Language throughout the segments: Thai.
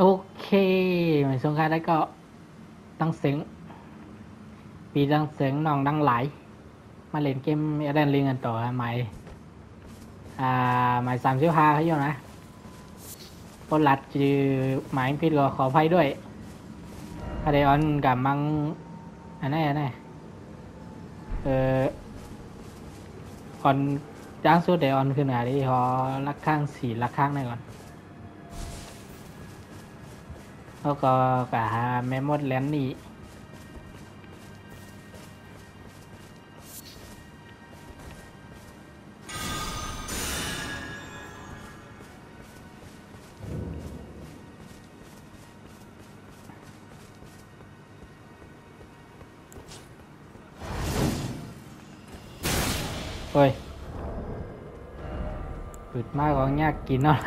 โอเคเหมือนสงครามแล้วก็ตั้งเสียงปีตั้งเสียงน้องดังไหลมาเล่นเกมเอเดนลิงกันต่อใหม่หมาย35เขาอยู่นะปลัดจือหมายผิดก็ขออภัยด้วยคาเดออนกับมังอันนี้เออก่อนจ้างสุดเดออนขึ้นมาดิพอลักข้างสี่ลักข้างได้ก่อนแล้วก็กะแมมมดแลนนี่โอ้ยปืดมากก็ยากกินเนาะ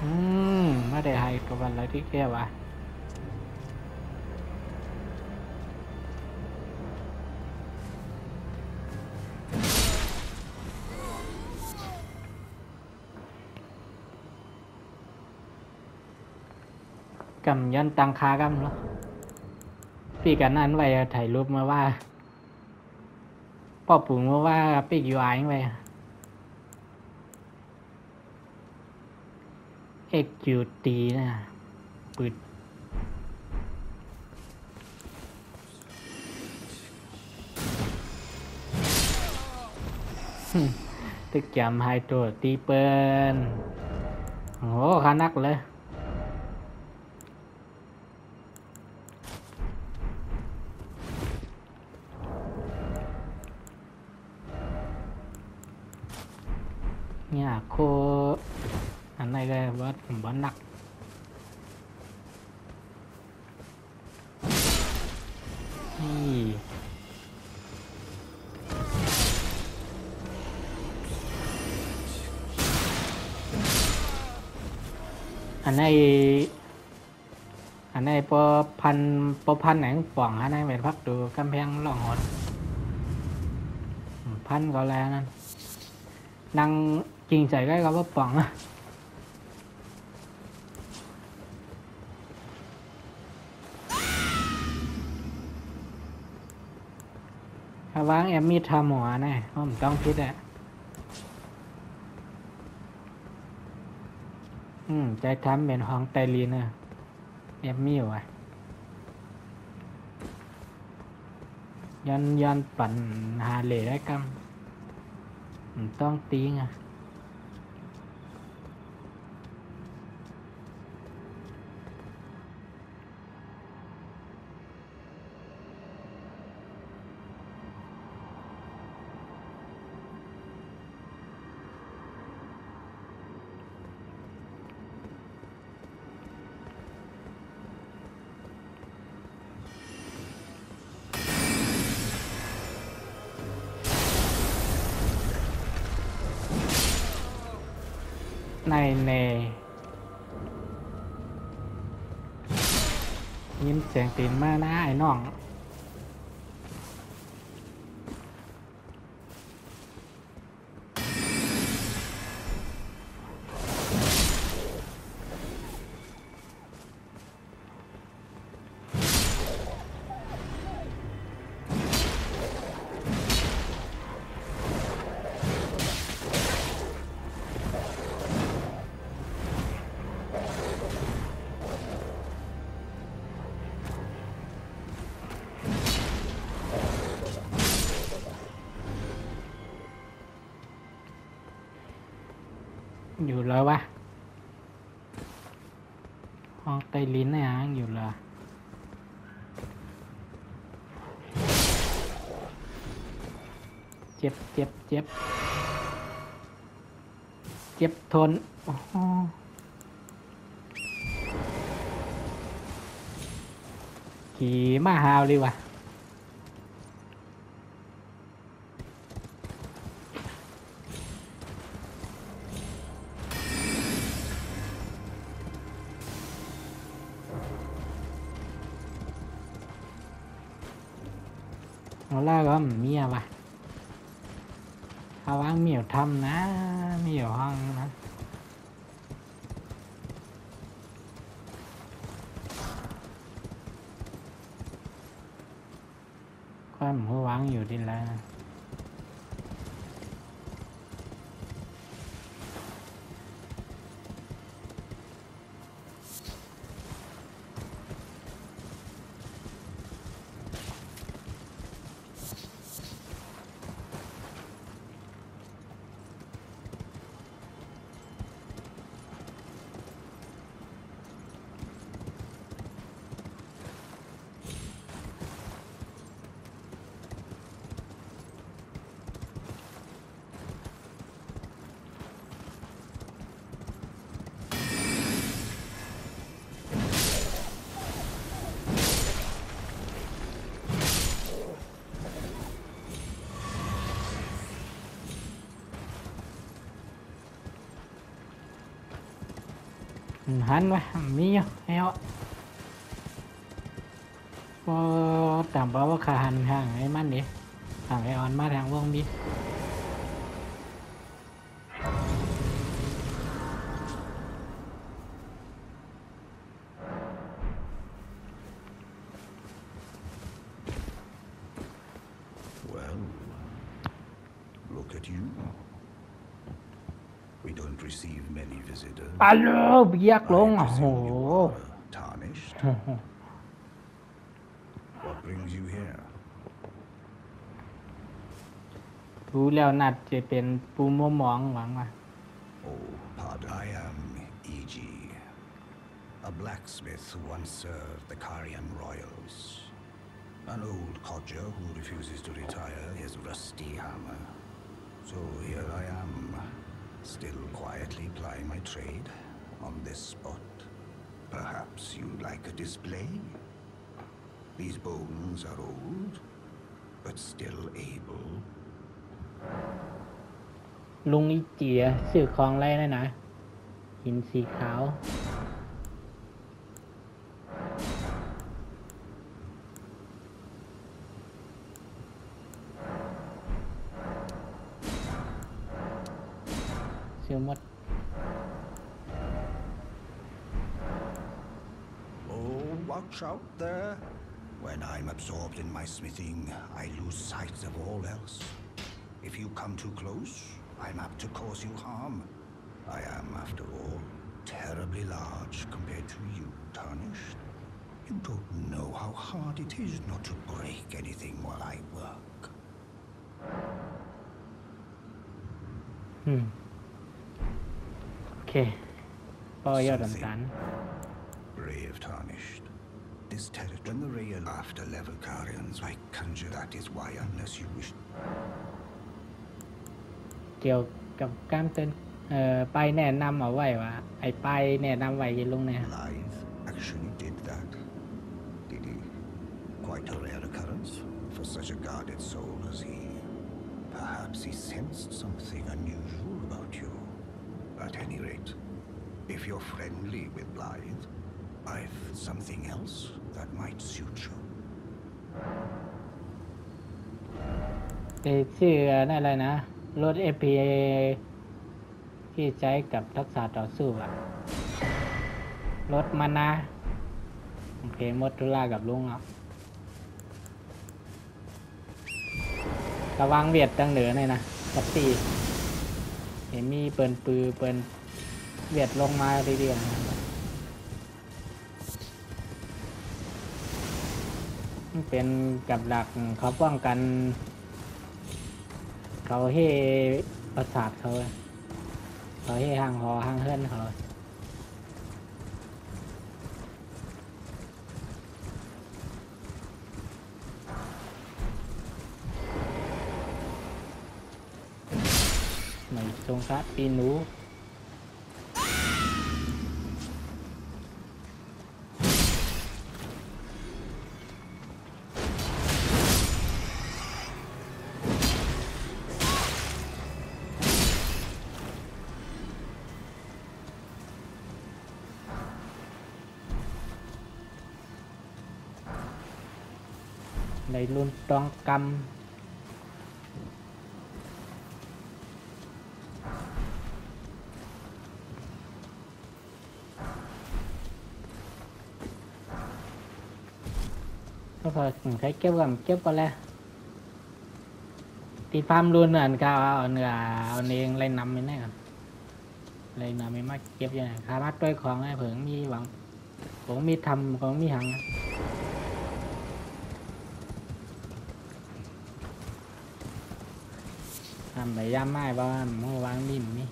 อืไม่ได้ให้กับอะไรที่แค่ว่ากำยันตังคากำเนาะปีกันนั้นไว้ถ่ายรูปมาว่าพ่อปู่มาว่าปีกอยู่อ้ายไว้เอ็กยูตีนะปืดตึกจำให้ตัวตีเปิลโอ้โหขานักเลยเนี่ยโคอันไหนเลยว่าผมว่านักนี่อันไหนปอพันไหนป่องอันไหนเป็นพักดูกำแพงล่องหดพันก็แล้วนั่นนั่งจริงใจก็ว่าป่องนะถ้าวางแอมมีทำหัวนะผมต้องพิดอ่ะใจทำเป็นห้องไตลีนเนอะแอมมีว่ะยันปั่นหาเหล่ได้กำต้องตีไงในยินเสียงตีนมานะไอ้น้องอยู่เลยวะห้องไตลิ้นนะยังอยู่เลยเจ็บทนโอ้โหขี่มาฮาวเลยวะ เอาล่าก็เมียวะถ้าว่างเหมียวทำนะเหมียวห้องนะก็มันก็วางอยู่ดีแล้วนะหันไว้มีอยู่ให้เอาก็ตามบอกว่าขาหันห่างไอ้มันดิห่างไอ้ออนมาทางวงบิน Well, look at you. We don't receive many visitors. ไปเลยเบียกลง I โอ้โห presume you are tarnished. What brings you here? รู้แล้วนัดจะเป็นปูมัวหมองหวังว่า Oh, pardon. I am E.G., a blacksmith who once served the Karian royals. An old codger who refuses to retire his rusty hammer. So here I am, still quietly plying my trade on this spot. Perhaps you'd like a display? These bones are old, but still able. ลุงอีเจียสื่อของไรนะนะหินสีขาวเสียวหมด Oh, watch out there. When I'm absorbed in my smithing, I lose sight of all else. If you come too close, I'm apt to cause you harm. I am, after all, terribly large compared to you, Tarnished. You don't know how hard it is not to break anything while I work. โอเคปอยอดน้ำตาล Brave Tarnished. This territory, when the real after level Karians, I conjure that is why, unless you wish. เกี่ยวกับการเตือนไปแนะนำเอาไว้ว่าไอ้ไปแนะนำไว้อยินลงเนี่ย Blythe actually did that. Did he? Quite a rare occurrence for such a guarded soul as he. Perhaps he sensed something unusual about you. At any rate, if you're friendly with Blythe, I've something else that might suit you. ชื่อนั่นอะไรนะรถ FPA ที่ใช้กับทักษะต่อสู้อะรถมานะโอเคหมดธุระกับลุงแล้วระวังเวียดตั้งเหนือเลยนะปัตตีเห็นมีเปิลปือเปิลเวียดลงมาเรื่อยๆนะมันเป็นกับดักเขาป้องกันเขาให้ประสาทเขาให้ห่างหอห่างเฮือนเขาไม่ทรงคัดปีนู เลยรุ่นต้องกำก็พอใช้เก็บกันเก็บก็แล้วตีพามรุ่นอันก็เอาเนื้อเอาเองเลยนำไปไหนกันเลยนำไปมาเก็บยังไงคามาด้วยของไอ้เผิงมีหวังของมีทำของมีหังทำไปย่ำไม้บ้านเมื่อวางนิ่มนี่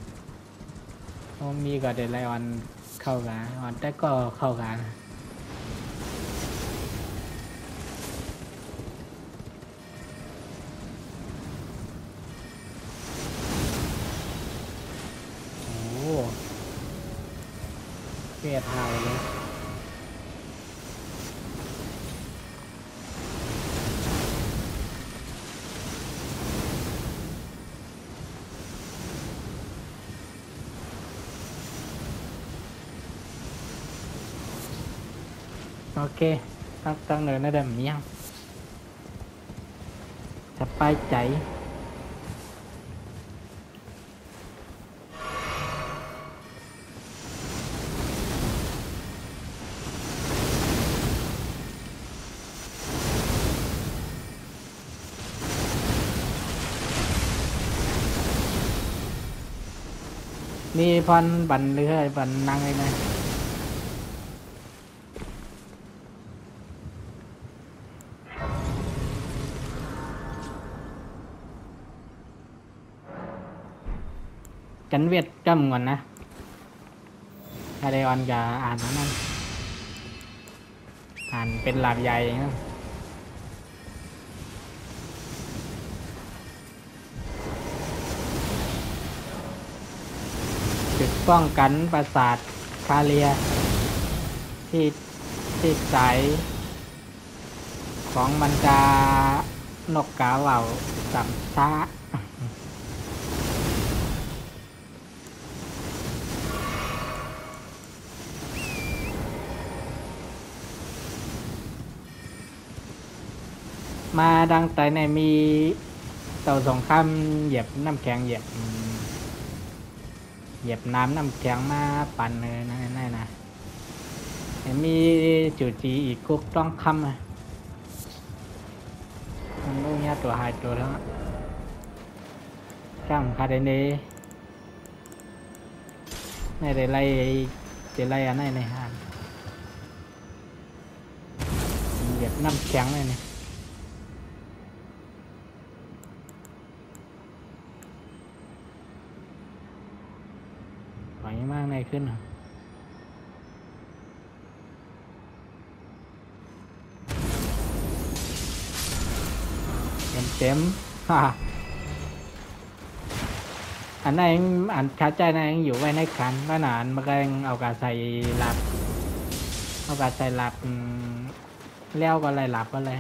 มีก็เดี๋ยวไลออนเข้ากันออนแต่ก็เข้ากันเปียเท้าเลยโอเคตั้งเนินได้แบบนี้ยังสบายใจมีพรบันเรือบันนั่งเลยนะจันเวียดจำก่อนนะถ้าได้ออนจะอ่านนั่นอ่านเป็นหลาบใหญ่นะจุดป้องกันปราสาทคาเลียที่สายของมันจะนกกาเหล่าสัมช้ามาดังแต่ในมีเต่าสองข้ามเหยียบน้ำแข็งเหยียบน้ำแข็งมาปั่นเลยนั่นนะมีจุดจีอีกกุ๊กต้องคำมันลูกเนี้ยตัวหายตัวแล้วจ้างคาเดเน่ในเดลัยอันไหนในห้างเหยียบน้ำแข็งเลยเนี่ยไหวมากในขึ้นเต็มฮ่าอันนั้นอันชัดใจนะยังอยู่ไว้ในขันบ้านานมันก็เอากาใส่หลับแล้วก็อะไรหลับก็เลย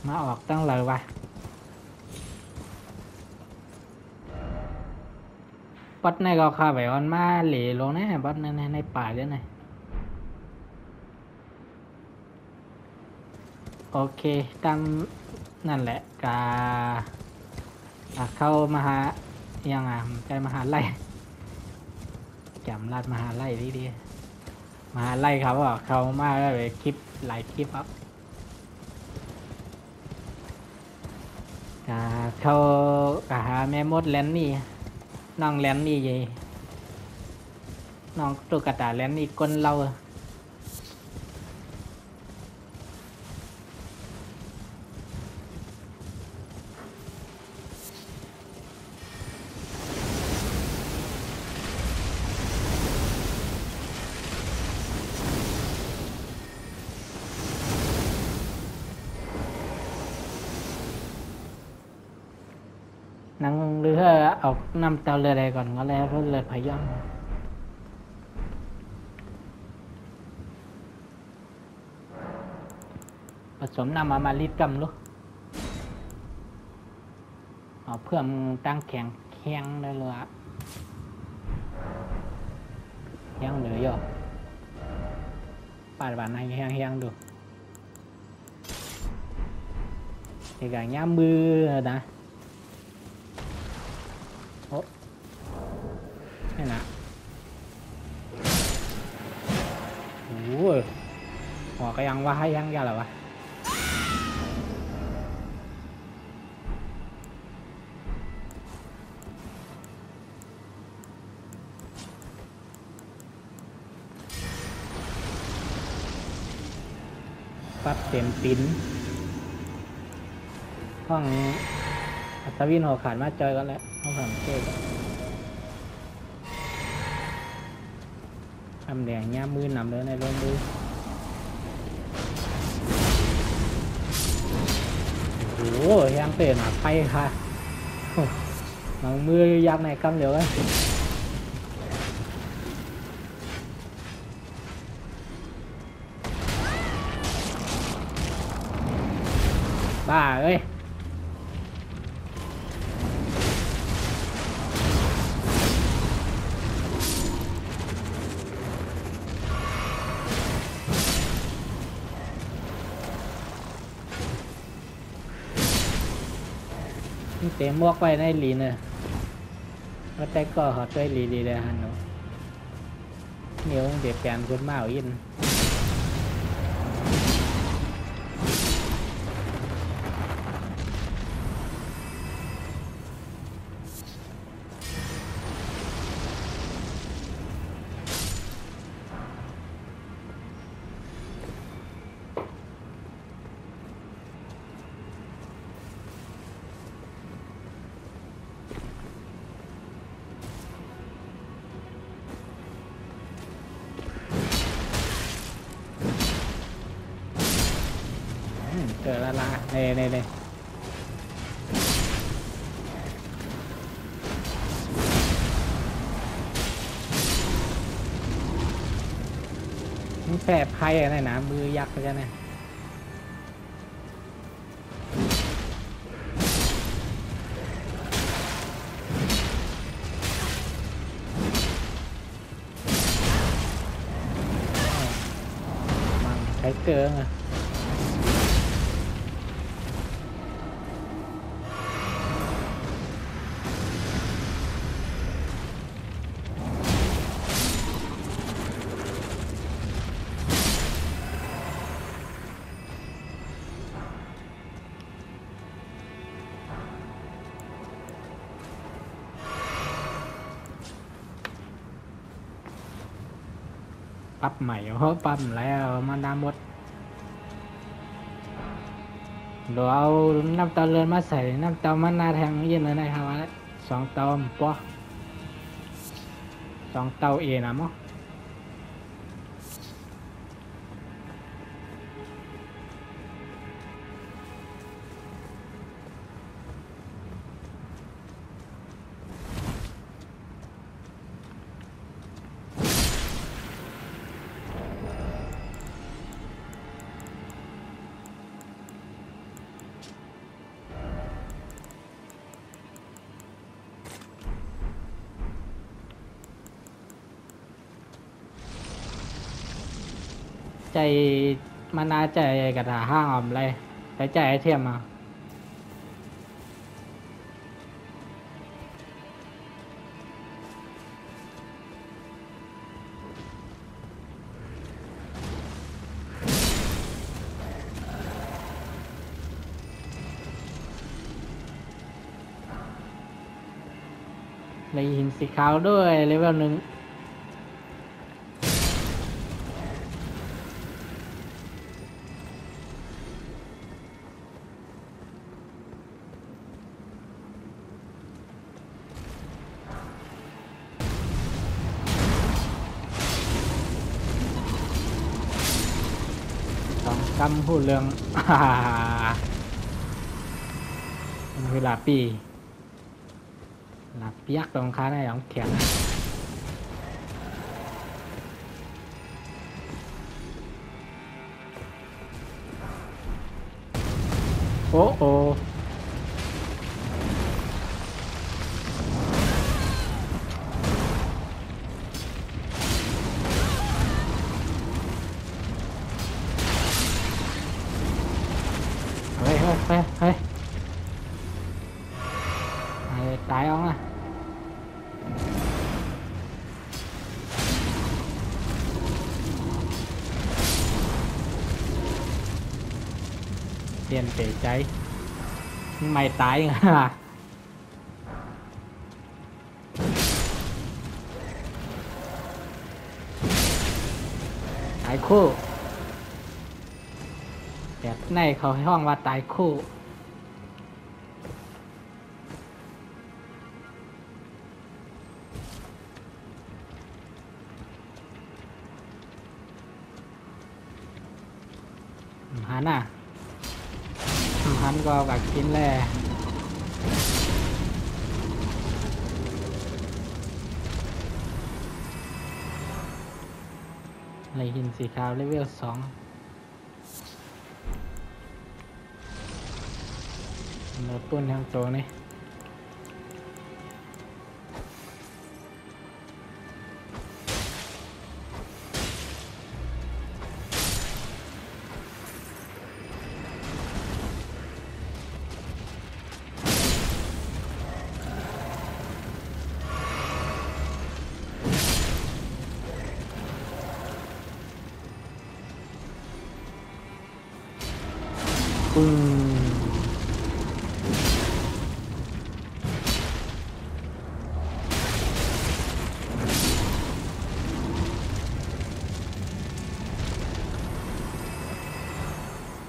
มาออกตั้งเลยวะบอสในก็เข้าไปออนมาเหล่ลงนะบอสในป่าเรื่องไหนโอเคตามนั่นแหละกาเข้ามาหายังใจมหาไล่จำรัดมหาไล่ดีมหาไล่เขาบอกเขามาเลยคลิปหลายคลิปครับเขาหาแม่มดแลนนี่น้องแลนนี่ยัยน้องตุ๊กตาแลนนี่ก้นเรานั่งเรือเอาน้ำเตาเรือใดก่อนก็แล้วเรือพายองผสมน้ำมาลิตรกำลูกเอาเพื่อมตั้งแข็งได้เลยยังเหลืออยู่ ปาดบานให้แห้งๆดูอีกอย่างย่ามมือนะโอ้นี่นะโอ้ยหัวก็ยังว่าให้ยังยาหรอวะปั๊บเต็มปิ้นห้องอัศวินหัวขาดมาเจอกันแล้วห้องสามเทพทำแดงย่ามมือนำเลยในเรื่องมือโอ้โหยังเตะหนาไปค่ะมังมือยักในกำเดียวกันบ้าเอ้ยเต็มมวกไปในหลีเนอะก็แต่ก็หอดด้วยหลีดีเลยฮันโนเหนียวเด็ดแกนคนมาเอาอินเจอละละเน่มันแปบไพ่อะไรนะมือยักษ์ใช่ไหมมันใช้เกินอ่ะปั๊บใหม่เพราะปั๊มแล้วมันดาหมดเดี๋ยวเอาน้ำเตาเลือนมาใส่น้ำเตามันนาแทงเย็นเลยนะครับว่า2 เตาปะ2 เตานะมั้งใจมันน่าใจกระถาห้างออมเลยใช้ใจไอเทียมมาเลยหินสีขาวด้วยเลเวล 1คำพูดเรื่อง เวลาปีลาปียักษ์ตรงค้าในของแขนโอ้โอ เฮ้ยเฮ้ยตายเอาอ่ะเปลี่ยนเปใจไม่ตายอ่ะตายคู่แบบในเขาให้ห้องว่าตายคู่หันอ่ะหันก็กักกินแล่อะไรหินสีขาวเลเวล2เนื้อตุ้นทั้งตัวนี่ปึ้ง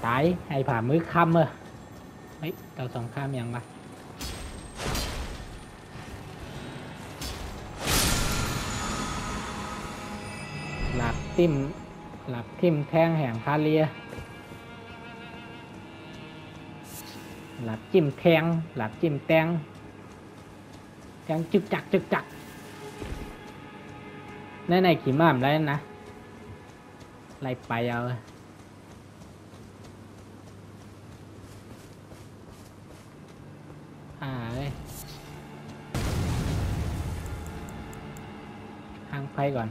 ตายให้ผ่ามือค้ำเออเฮ้ยเราสองข้ามยังปะหลับทิ่มหลับทิ่มแทงแห่งคาเลียหลับจิ้มแทงหลับจิ้มแทงแทงจึกจักจึกจักในขี่ม้ามแล้วนะไล่ไปเอาเอ้ยห่างไฟก่อน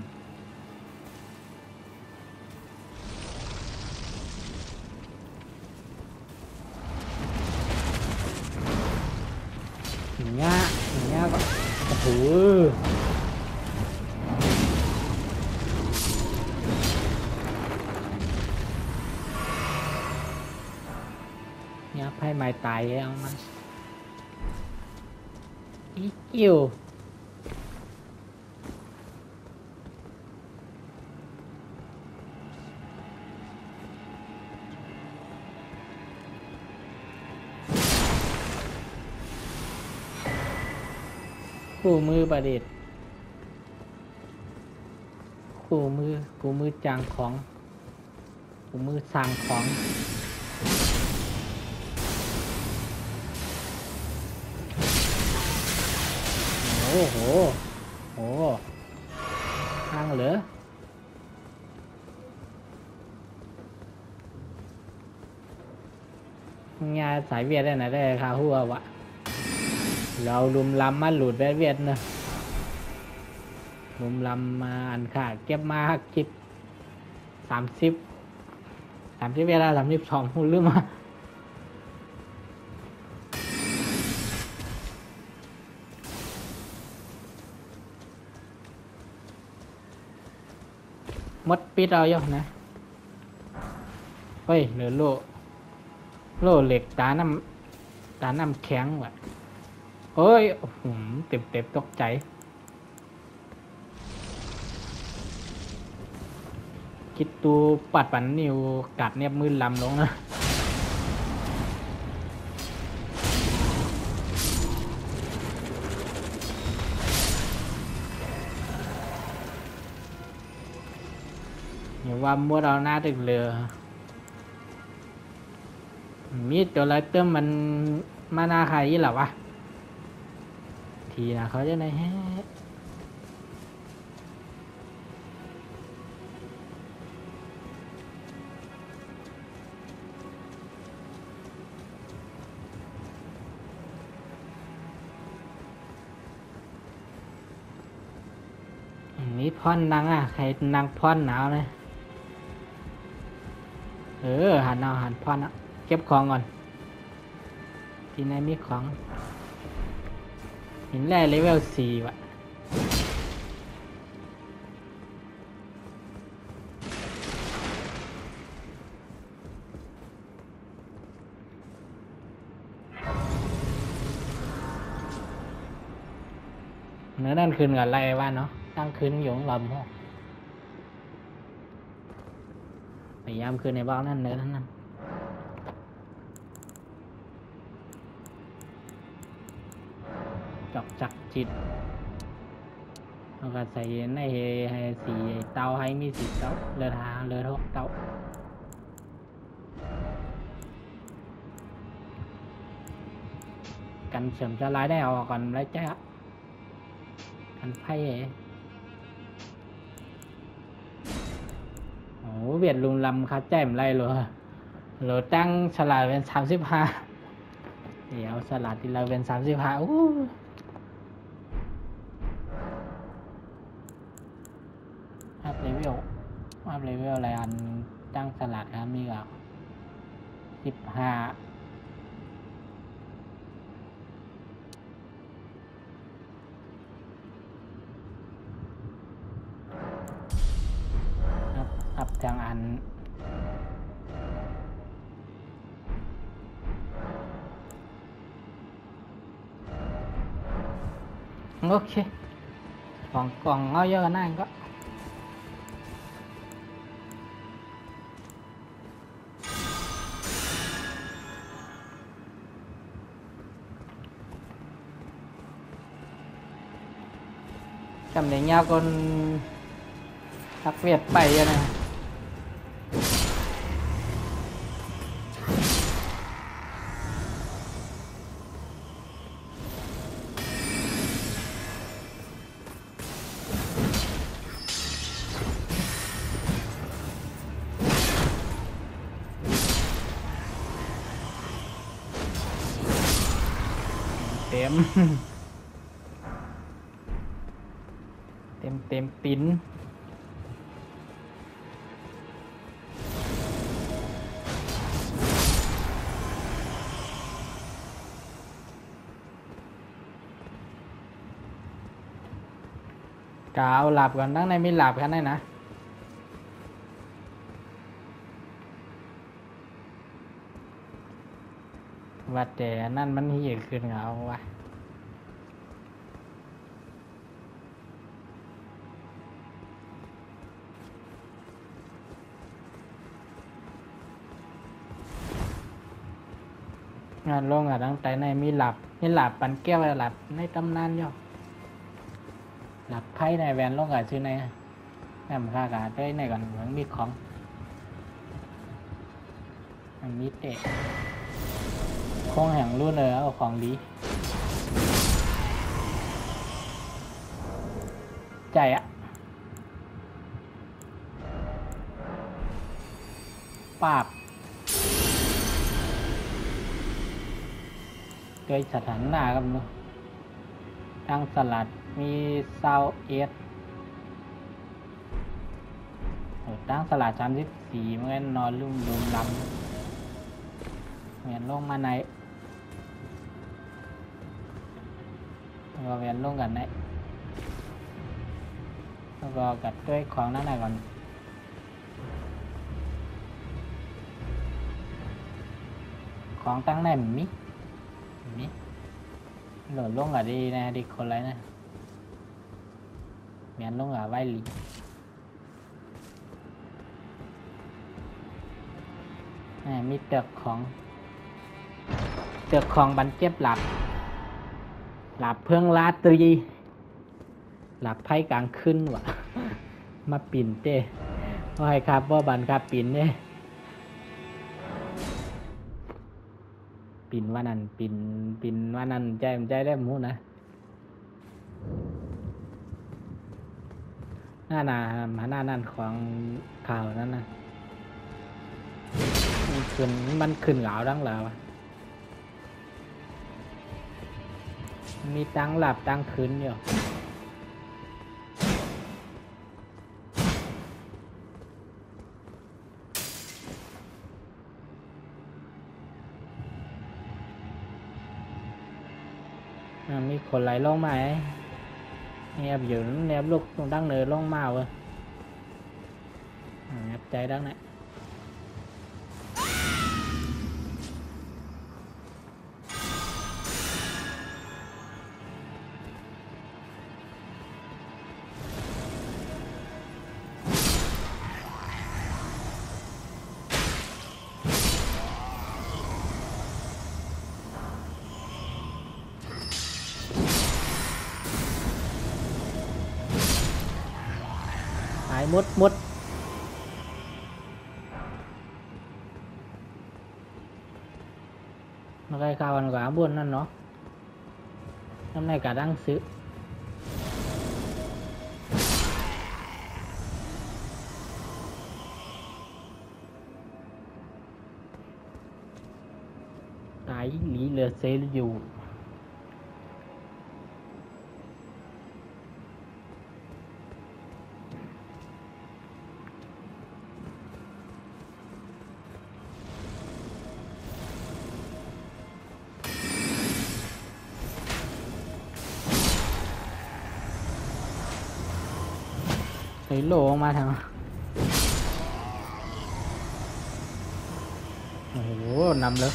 อย่างเงี้ยก็โอ้โหเนี่ยไพ่ไม้ตายเอามันอีกิ้วคู่มือประดิษฐ์คู่มือจางของคู่มือสร้างของโอ้โหทางเหรองานสายเวียดได้ไหนได้ค่ะหัววะเราลุมลำมาหลุดเวียดเนอะลุมลำมาอันขาดเก็บมาคิด30เวลา32พูดลืมมามดปิดเอาอยู่นะเฮ้ยเหลือโล่เหล็กตาน้ำแข็งว่ะเอ้ยเต็มตกใจคิดตูปัดปันนิวกัดเนี่ยมือลำลงนะอย่าว่ามัวเราหน้าตึกเรือมีตัวอะไรเติมมันมานาใครยี่หรอวะทีนะเขาจะไหนฮะนี่พ่อนนางใครนางพ่อนหนาวเลยหันพ่อนเก็บของก่อน ที่ในมีของหินแร่เลเวล4ว่ะเนื้อนั่นคืนกับอะไรวะเนาะตั้งคืนอยู่ลำห้องพยายามคืนในบ้านนั่นเนื้อนั่นจอกจักจิตแล้วก็ใส่ในให้สีเตาให้มีสีเตาเรือทางเรือทกเตากันเสริมจะลายได้ออกก่อนแล้วจ้ะกันไพ่โอ้เวียดลุงลำคัดแจ่มไรเหรอเราตั้งฉลาดเป็น35เดี๋ยวฉลาดที่เราเป็น35อู้อัพเลเวลอะไรอันตั้งฉลาดครับมีกับ15อัพทางอันโอเคกล่องเอาเยอะกันนั่นก็จำได้ยาวคนทักเวียดไปนะเต็ม ปิ้นกาวหลับก่อนตั้งในไม่หลับกันได้นะว่าแต่นั่นมันเหี้ยขึ้นเหงาวะงานลงตั้งแต่ในมีหลับนี่หลับปันแก้วหลับในตำนานย่อหลับไพ่ในแวนลงชื่อในแม่มค่ากาด้วยในก่อนเหมือนมีของมันมีเตะคงแห่งรุ่นเลยเอาของดีใจอะปาบด้วยสถานหน้ากับเนาะตั้งสลัดมีซาวเอสตั้งสลัด34เมื่อนอนลุ่มลำเหมือนลงมาในก็เวียนลงกันไหนแล้วก็กัดด้วยของนั่นหน่อยก่อนของตั้งแน่นมิโหลดลงกับดีนะดีคนไรนะเมียนลงกับไวลีมีเตือกของบันเจ็บหลับเพิ่งลาตรีหลับไพ่กลางขึ้นวะมาปิ่นเต้ว่าให้ครับว่าบันครับปิ่นเนี่ยปิ่นว่านั่นปิ่นว่านั่นใจได้หมูนะหน้านั่นของข่าวนั่นนะมันขึ้นเหลาดังแล้วมีตั้งหลับตั้งคืนอยู่ มีคนไหลลงมาแอบอยู่แอบลูกดังเนยลงมาเว้ยแอบใจดังไหนหายมุดnó cái cao hơn cả buônนั่นเนาะhôm nay cả đangซื้อตายหลีเหลือเซลอยู่ใส่โหลออกมาทางโอ้โหนำเลย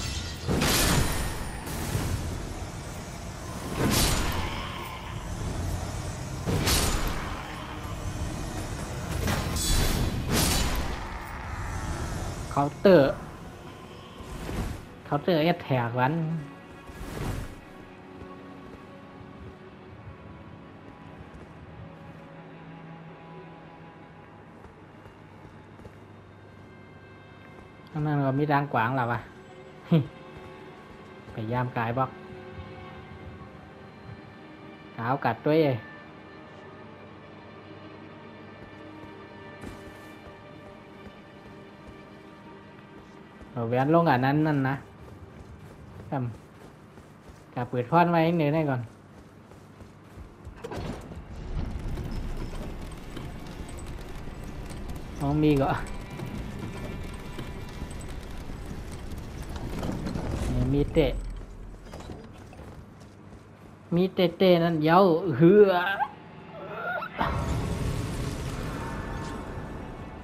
เคาน์เตอร์เอสแท็กวันข้างนั้นก็มีทางกวางแล้ววะ พยายามกายบอกขาวกัดด้วยแหวนลงอันนั้นนั่นนะกับเปิดพอดไว้เหนือได้ก่อนน้องมีก็มีเตะนั่นเย้าหือ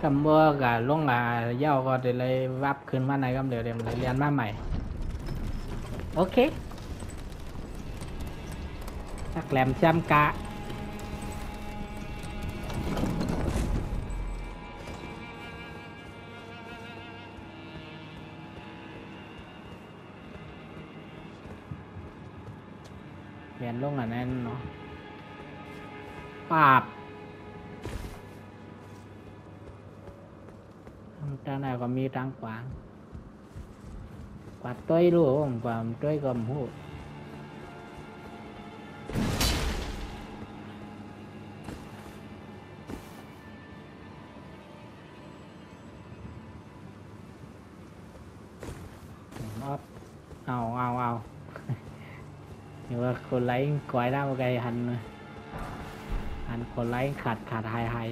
กำบัวกับลงเย้าก็จะเลยวับขึ้นมาในกำเดี๋ยวเลยเรียนมาใหม่โอเคสักแหลมจำกะเรียนลงอันนั้นเนาะปาบทางไหนก็มีทางขวางกวาดต้อยรู้ผมกวาดต้อยก็หูเอานี่ว่าคนไลค์กวายหน้าไกลหันคนไลค์ขาดหาย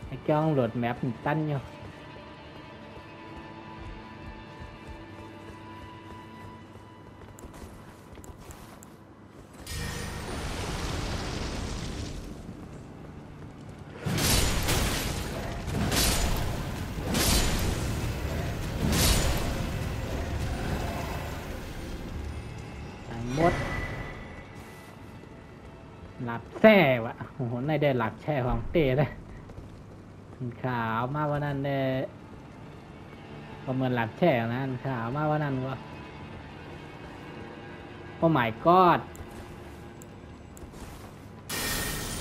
ไอ้จ้องโหลดแมปตั้นอยู่หมดหลับแช่วะโอ้โหในได้หลับแช่ของเต้เลยขาวมาวันนั้นเนี่ยก็เหมือนหลับแช่นะขาวมาวันนั้นก็โอ้ my god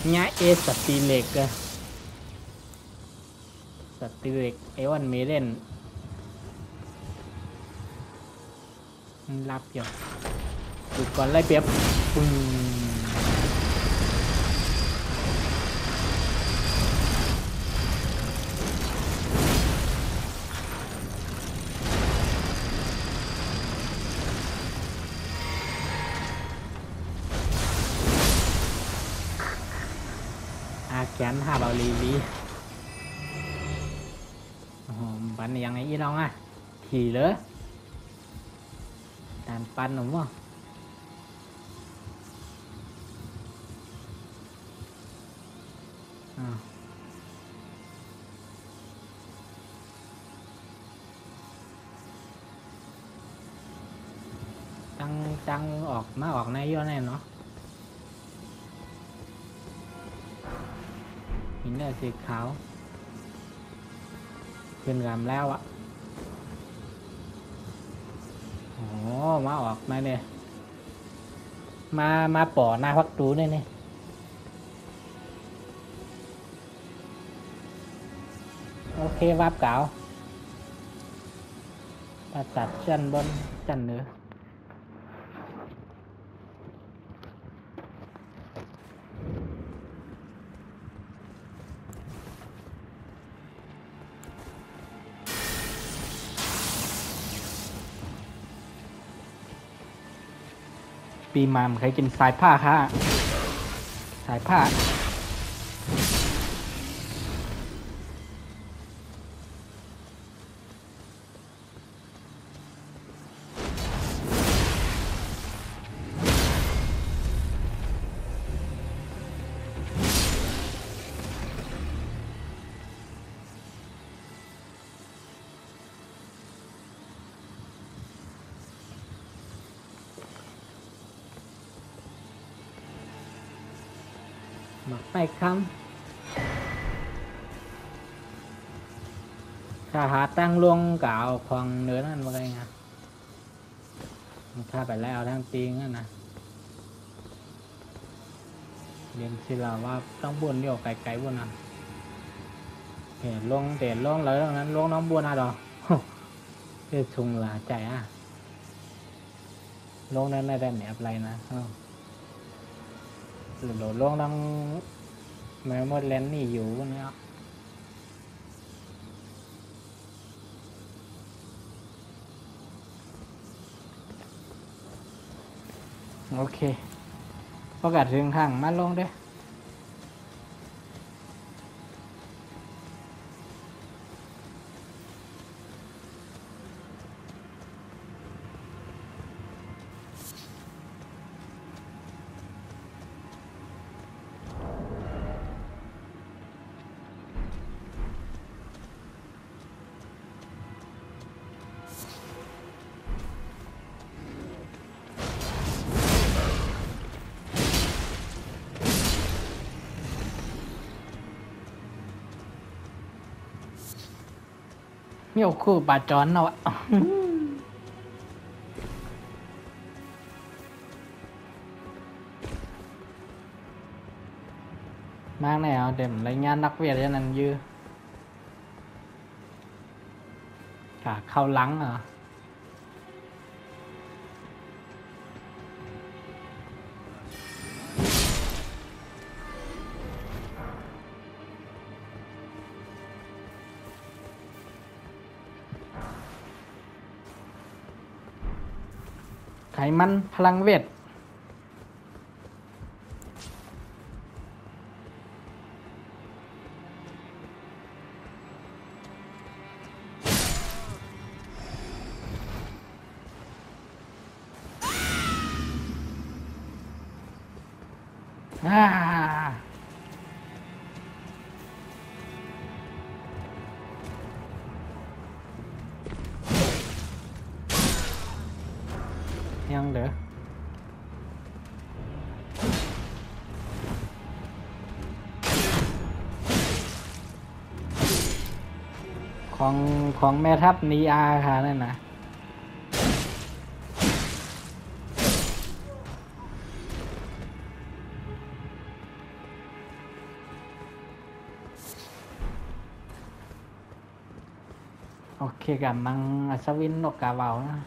เนี่ยสตีเล็กอะสตีเล็กวันเมเล่นรับอยู่จุดก่อนไล่เปียบแขนห้าเบาลีปันยังไงอีน้องอ่ะขี่เลยการปั้นหนุ่มวะ อ้าวจังออกมาออกในเยอะแน่เนาะหินสีขาวขึ้นกำแล้วอะโอ้มาออกมาเนี่ยมาป่อหน้าพักตูเนี่ยโอเควาบเก่าตัดชั้นบนชั้นเหนือปีมามเคยกินสายผ้าค่ะสายผ้าหมักไปคำถ้าหาตั้งลวงกล่าวควงเนื้อนั่นมาไงฮะถ้าไปแล้วทั้งตีงั้นนะเรียนสิลาว่าต้องบุญเดี่ยวไกลๆบุญนะเห็นลงเตะลงเลยตรงนั้นลงน้องบุญอ่ะดอกเพื่อชุงหลาใจอ่ะลงนั้นได้แหนบอะไรนะหรือลงต้องแมวมดเลนนี่อยู่วันนี้โอเคประกาศถึงทางมาลงเด้มีโอคู่บาดจอนเนาะมากแน่เอาเด็มรายงานนักเวียดนั้นยื้อขาเข้าหลังเหรอไขมันพลังเวทยังเด้อของแม่ทัพนีอาค่ะนั่นนะโอเคกับมังอัศวินนกกาเบานะ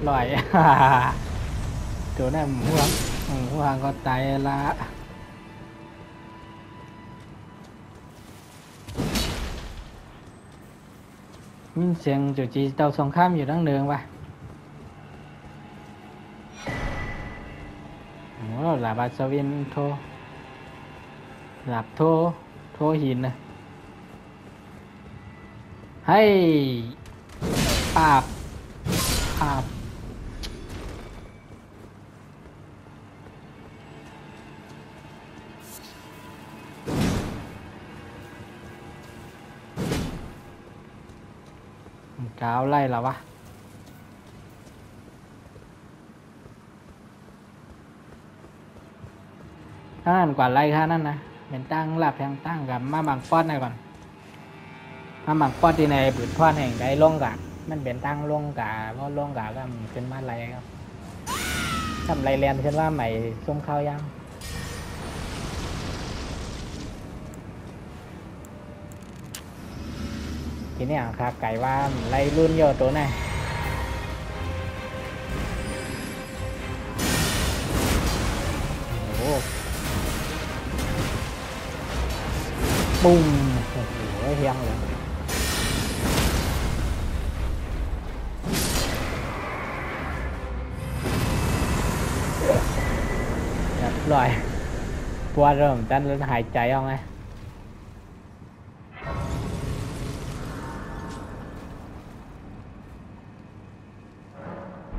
ลอย ตัวนั้นหัวก็ตายละ มีเสียงจู่จีเตาสงครามอยู่ดังเดิมปะโอ้หลาบาสวินโทหลับโทหินนะให้ปาบปาบกาวไล่แล้ววะถ้านั่นกว่าไล่ค่านั่นนะเป็นตั้งหลับแทงตั้งกับมาบังป้อนหน่อยก่อนมาบังป้อนที่ในบืนพอนแห่งใดลงกะมันเป็นตั้งลงกะเพราะลงกะก็ขึ้นมาไรครับทำไรเรียนขึ้นว่าใหม่ส้มข้าวยังทีนี้ครับไก่ว่าไรรุ่นโยตัวไหนโอ้ปุ้งโอ้โหเฮียงเลยลอยปวดเริ่มต้นแล้วหายใจเอาไง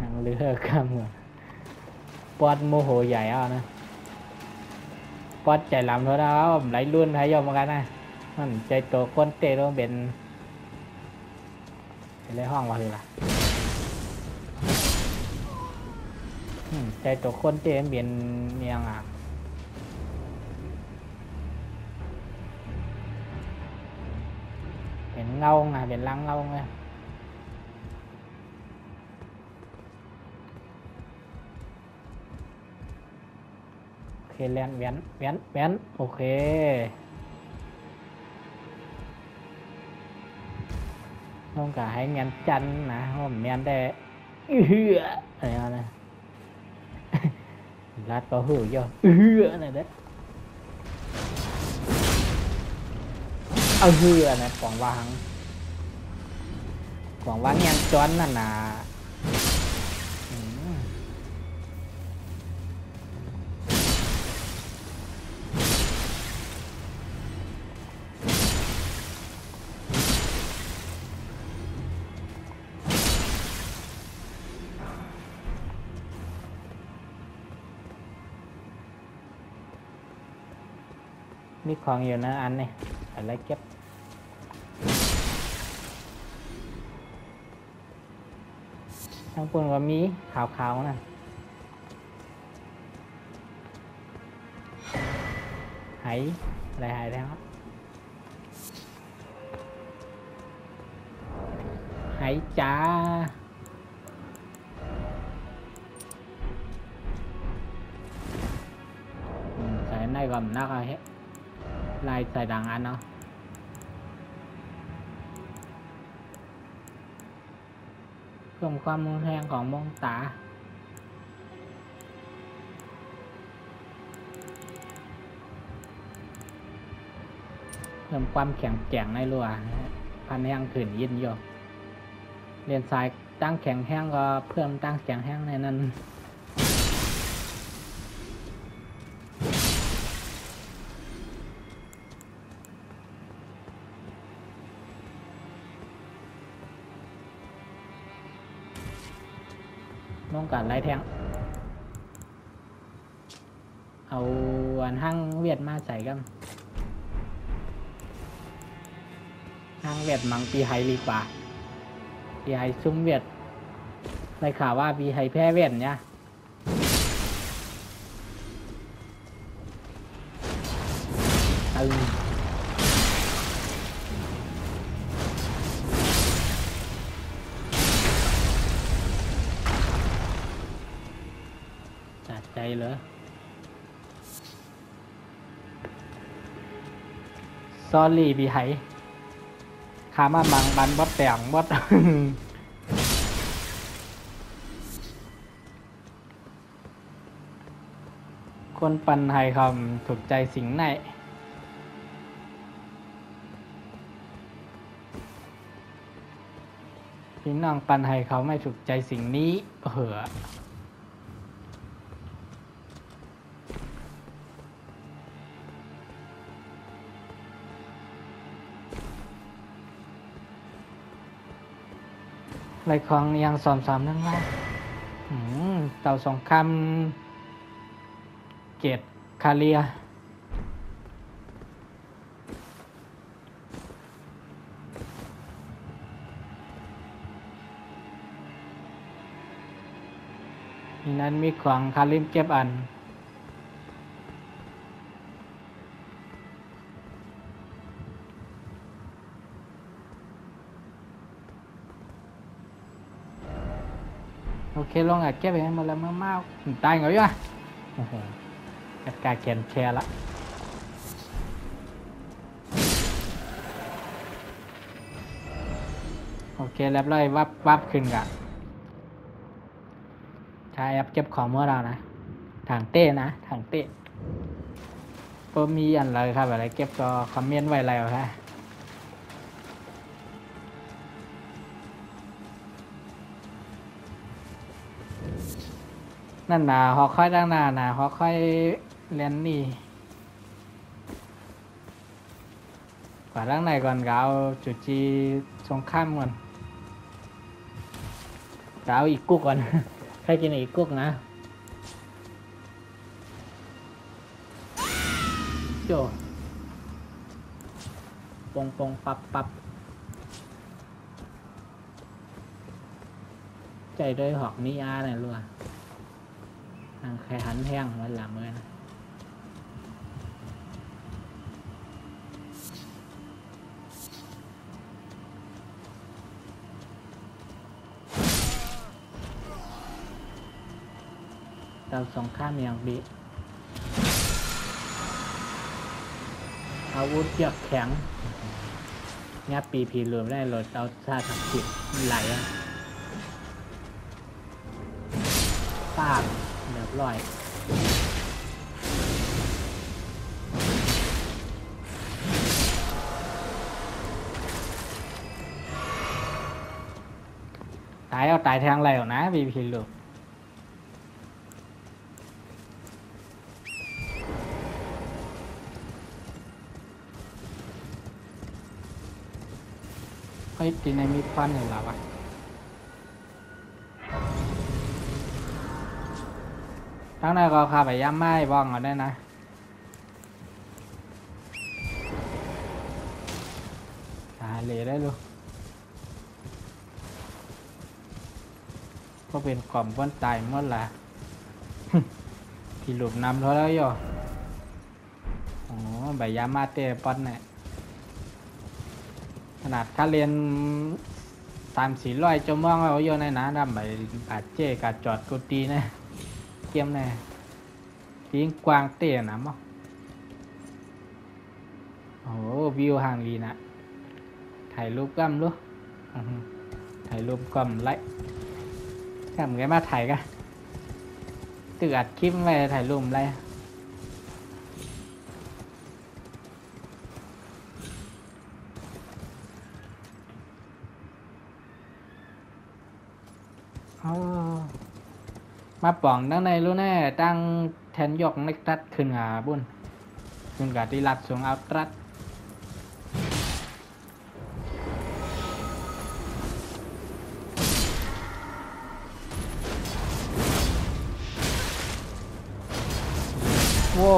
นั่งเรือข้ามปวดโมโหใหญ่เอานะปวดใจลำเท่านั้นไหลรุ่นให้ยอมเหมือนกันนะมันใจตัวคนเตะต้องเป็นในห้องวะคือล่ะใจตัวคนเตะเป็นเมียงอ่ะเป็นเงาไงเป็นลังเงาไงโอเคเลียนแหวนโอเคต้องการให้เมียนจันนะผมเมียนได้อะไรนะรัดก็หือย่ออะไรเด้เอานะกล่องวางเงี้ยจอนนั่นน่ะมีของอยู่นะอันนี้อะไรเก็บทั้งปุ่นก็มีขาวๆนะหายอะไรหายแล้วหายจ้าใส่ในก่อนนักอะไรลายใส่ดังอันเนาะเพิ่มความรุนแรงของมองตาเพิ่มความแข็งแกร่งในรัวพันแห้งขืนยินโยเรียนสายตั้งแข็งแห้งก็เพิ่มตั้งแข็งแห้งในนั้นต้องการไล่แทงเอาอันห้างเวียดมาใส่กันห้างเวียดมังปีไฮดีกว่าปีไฮซุ้มเวียดได้ข่าวว่าปีไฮแพ้เวียดเนี่ยจัดใจเลยซอรี่ปีไฮขามาบังบันบดแต่งบด คนปันไฮคำถูกใจสิ่งไหน พี่น้องปันให้เขาไม่ถูกใจสิ่งนี้เหอะไรของยังสอมนั่นว่าเต่าสงครามเกตคาเลียนี่นั้นมีของคาริมเก็บอันโอเคลงอ่ะเก็บไปให้หมดแล้วเมาตายเหงาอยู่อ่ะโอ้โหกัดกาแขนแชร์ละโอเคเรียบร้อยวับขึ้นกะใช้แอปเก็บของเมื่อเรานะทางเต้นะทางเต้ก็มีอันไรครับอะไรเก็บก็คอมเมนต์ไว้แล้วฮะนั่นนะฮอค่อยดังหน้านะฮอค่อยเรียนนี่กว่าดังในก่อนก็เอาจุดจีสงข้ามก่อนก็เอาอีกกุ๊กก่อนใครกินอีกกุ๊กนะโจปงปับใจด้วยหอกนี่อาเนี่ยรู้อ่ะทางแค่หันแห้งวันหลังเลยนะเราสองข้ามอย่างดีอาวุธเยือกแข็งงับปีพีรวมได้โหลดเอาชาถักจิตไหลอ่ะปากเรียบร้อยตายเอาตายทางไรหรอนะปีพีรวมเฮ้ยตีในมีควันอยู่แล้ววะทั้งนั้นก็ขับไปย่ำไม้บ้องเอาได้นะตาเหลได้ลูกก็เป็นกล่อมก้นตายหมดละ ที่หลุมนำเท่าแล้วย่อโอ้ใบยามาเตะปอนเนี่ยขนาดค่าเรียน300-400 ชั่วโมงเอาอยู่ในน้ำดำใบบาดเจ็บกาดจอดกูตีนะเกี่ยมแน่ตีงกวางเตะนะมั้งโอ้วิวห่างดีนะถ่ายรูปกั้มลูกถ่ายรูปกั้มไล่ทำไงมาถ่ายกันตึกอัดคลิปไว้ถ่ายรูปไล่มาป่องตั้งในรู้แน่ตั้งแทนยกเล็กตัดขึ้นหาบุญขึ้นกับที่รัดสูงเอาตรัดโว้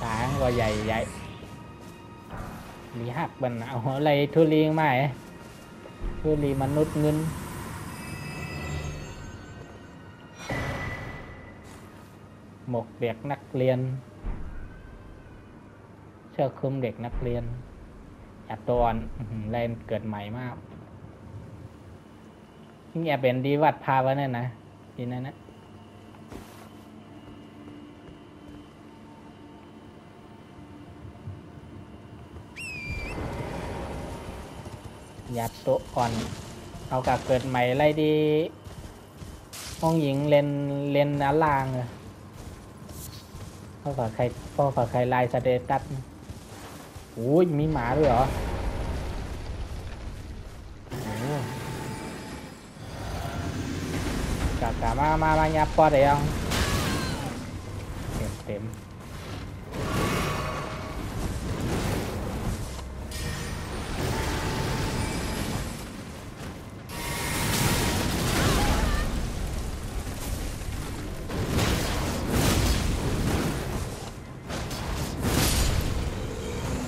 ตาก็ใหญ่มีหักบันเอาอะไรทุเรียงมาทุเรียมนุษย์เงินหมกเด็กนักเรียนเชือกคลุมเด็กนักเรียนอัดตัวอ่อนแรงเกิดใหม่มากยิ่งแอบเป็นดีวัดพาไว้เนี่ยนะทีนั้นนะยัดตัวอ่อน เอากลับเกิดใหม่ไรดีห้องหญิงเลนด้านล่างเลยพ่อฝากใครไลน์สเตตัสโอ้ยมีหมาด้วยเหรอกะมายับปอดได้ยังเต็ม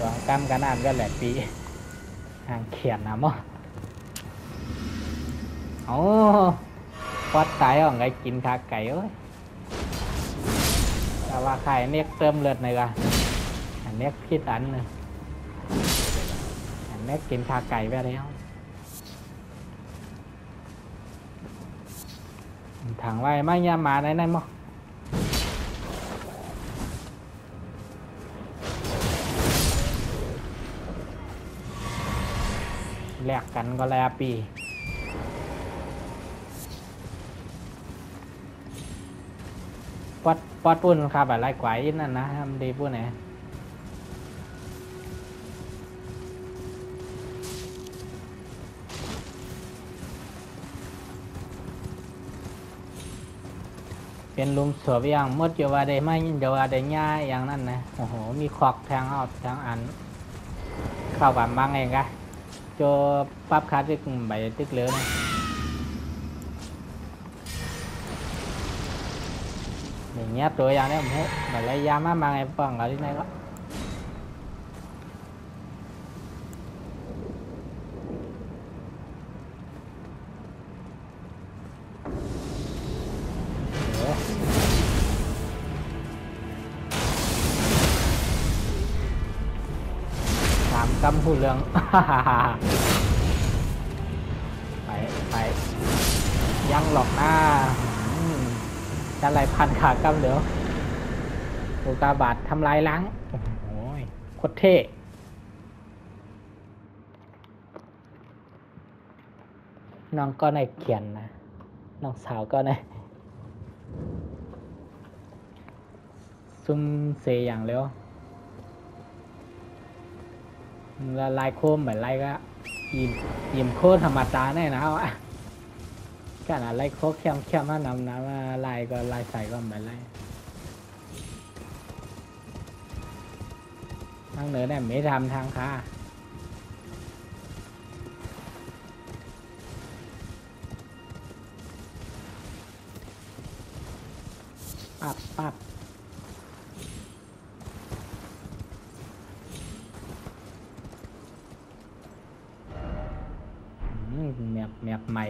สองกำกันอ่านก็แหลกปีห่างเขียนนะมั้งโอ้ปอดตายอ่ะไงกินขาไก่เอ้ยแต่ว่าไข่เน็กเติมเลือดหน่อยกันอันเน็กพิษอันนึงอันเน็กกินขาไก่ไปแล้วถังไว้ไม่ยามาในนั้นมั้งแลกกันก็แล้วปีปอดปุ่นครับอะไรกว่าอีนั่นนะทำดีปุ่นไหนเป็นลุมสวบอย่างมดอยู่ว่าได้ไม่อยู่ว่าได้ง่ายอย่างนั้นนะโอ้โหมีขอกแทงเอาแทงอันเข้าแบบมังเองกะโจปั๊บคาตึกใบตึกเหลือนะอย่างเงี้ยตัวอย่างนี้ผมให้แบบระยะมาไงฟังอะไรที่ไหนก็ถามกำหูเรื่อง ไปยังหลอกหน้าจะไรพันขากำเดี๋ยวอุกาบาตทำลายล้างโอ้ยโคตรเท่น้องก็ในเขียนนะน้องสาวก็ในซุ่มเซอย่างเร็วละลายโคมเหมือนไรก็ยิมโคธรรมดาแน่นะวะการอะไรโคเข้มมานำน้ำมาลายก็ลายใส่ก็เหมือนไรทางเหนือเนี่ยไม่ทำทางค้าปั๊บแมบใหม่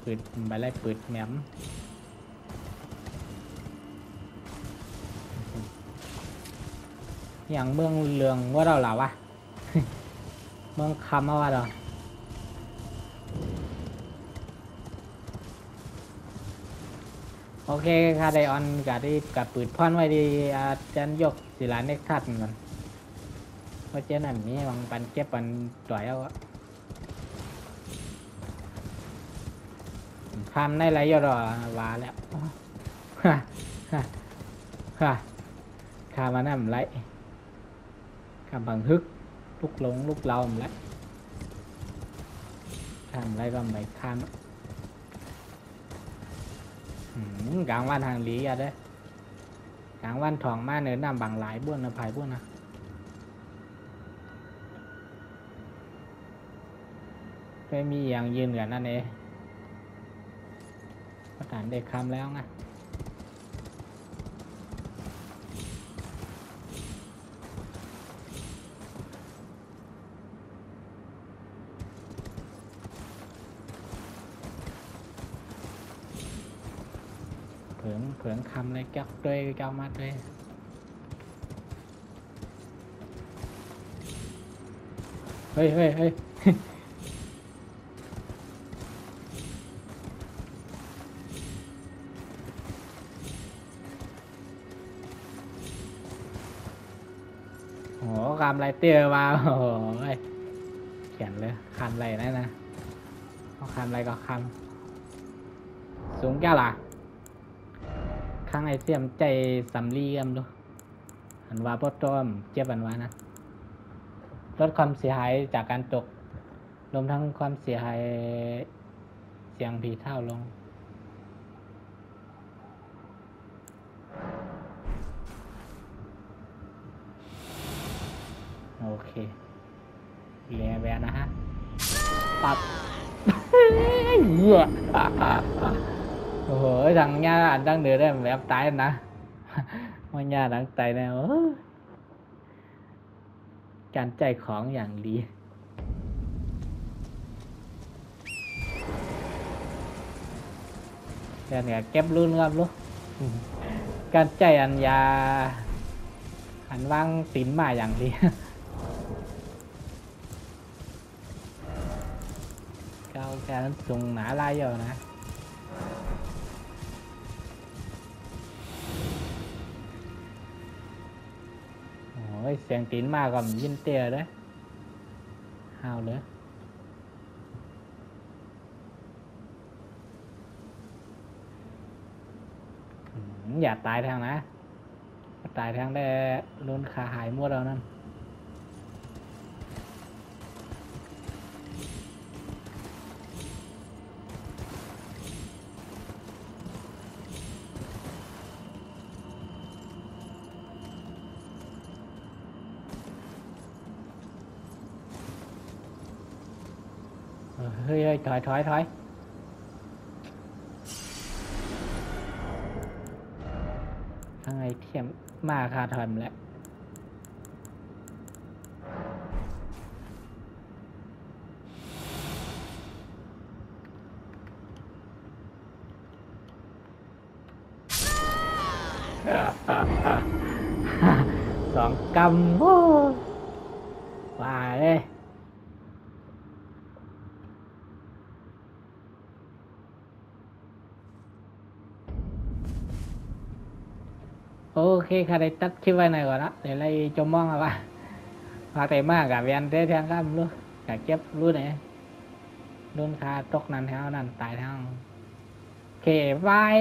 ปืดไปไล่ปืดแมมอย่างเมืองเรืองว่าเราเหรอวะ เมืองคำว่าเราโอเคค่ะไดออนกับปืดพ่อนไว้ดีอาจารย์ยกศิลาเน็กทัดก่อนเพราะเจ้านั่นมีบางปันเก็บปันต่อยเอาทำได้ไรยอดวาแล้วข้ามานั่นไรข้าบังฮึกลุกหลงลุกเราแล้วทำไรก็ไม่ข้ามกลางวันทางหลีอะเด้กลางวันทองมาเนินน้ำบางหลายบ้วนนะภายบ้วนนะไม่มีอย่างยืนเหนือนั่นเองประธานเด็กคำแล้วไงเผืองคำเลยแก้วด้วยแก้วมัดเลยเฮ้ยโอ้คำไรเตี้ยมาโอ้ยเขียนเลยคำไรนั่นนะโอ้ คำอะไรก็คำสูงแก้วล่ะข้างไอเสียมใจสำลีดูอันว่าพอต้มเจ็บอันว่านะลดความเสียหายจากการตกรวมทั้งความเสียหายเสียงผีเท่าลงโอเคเรียแบบนะฮะปับเหี้ยโอ้โหทางญาอันตั้งเดือดได้แบบตายนะมันญาตั้งใจแนวการใจของอย่างดีเดี๋ยวเนี่ยเก็บรุ่นครับลูกการใจอันยาอันว่างตินมาอย่างดีก้าวแค่นั้นสูงหนาลายอยู่นะโอ้ยเสียงตินมาก็ยินเตี้ยเลยห้าวเลยอย่าตายทางนะตายทางได้ลุ้นขาหายหมดแล้วนั่นเฮ้ยถอยข้างในเทียมมาคาถอยมาแล้วสองกำโอ้ว่าเลยโอเคค่ะได้ตัดคลิปไว้หน่อยก่อนนะเดี๋ยวเราจมมองว่าพาเตมากกับเวียนเทางข้ามรู้กับเก็บรู้ไหนโดนคาตกนั่นแถวนั่นตายทางโอเคบาย